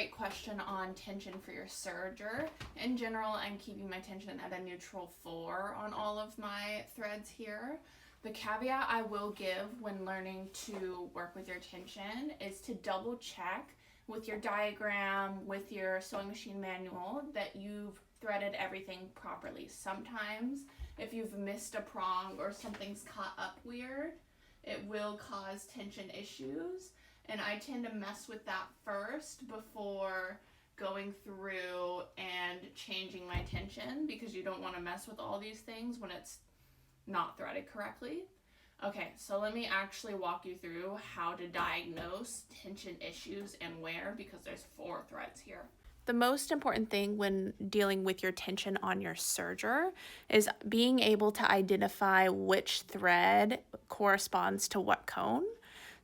great question on tension for your serger. In general, I'm keeping my tension at a neutral 4 on all of my threads here. The caveat I will give when learning to work with your tension is to double check with your diagram, with your sewing machine manual, that you've threaded everything properly. Sometimes if you've missed a prong or something's caught up weird, it will cause tension issues. And I tend to mess with that first before going through and changing my tension, because you don't want to mess with all these things when it's not threaded correctly. Okay, so let me actually walk you through how to diagnose tension issues and where, because there's 4 threads here. The most important thing when dealing with your tension on your serger is being able to identify which thread corresponds to what cone.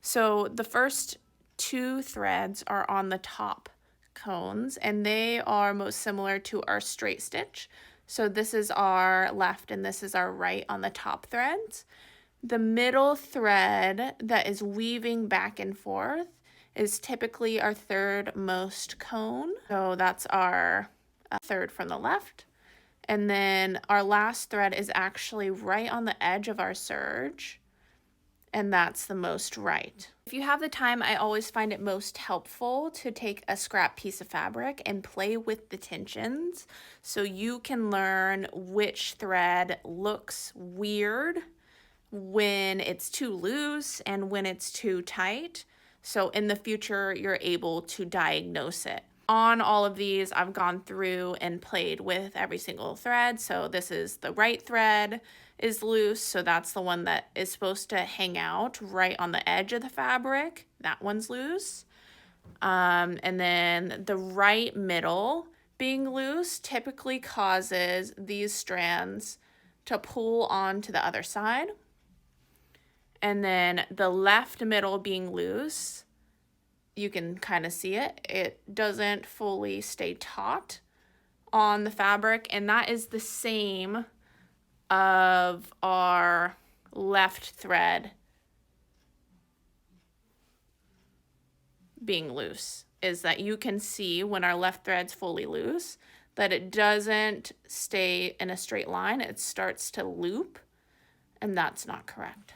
So the first 2 threads are on the top cones, and they are most similar to our straight stitch. So this is our left and this is our right on the top threads. The middle thread that is weaving back and forth is typically our third most cone. So that's our third from the left. And then our last thread is actually right on the edge of our serge, and that's the most right. If you have the time, I always find it most helpful to take a scrap piece of fabric and play with the tensions so you can learn which thread looks weird when it's too loose and when it's too tight. So in the future, you're able to diagnose it. On all of these, I've gone through and played with every single thread. So this is the right thread is loose, so that's the one that is supposed to hang out right on the edge of the fabric. That one's loose. And then the right middle being loose typically causes these strands to pull onto the other side. And then the left middle being loose, you can kind of see it. It doesn't fully stay taut on the fabric, and that is the same of our left thread being loose, is that you can see when our left thread's fully loose that it doesn't stay in a straight line. It starts to loop, and that's not correct.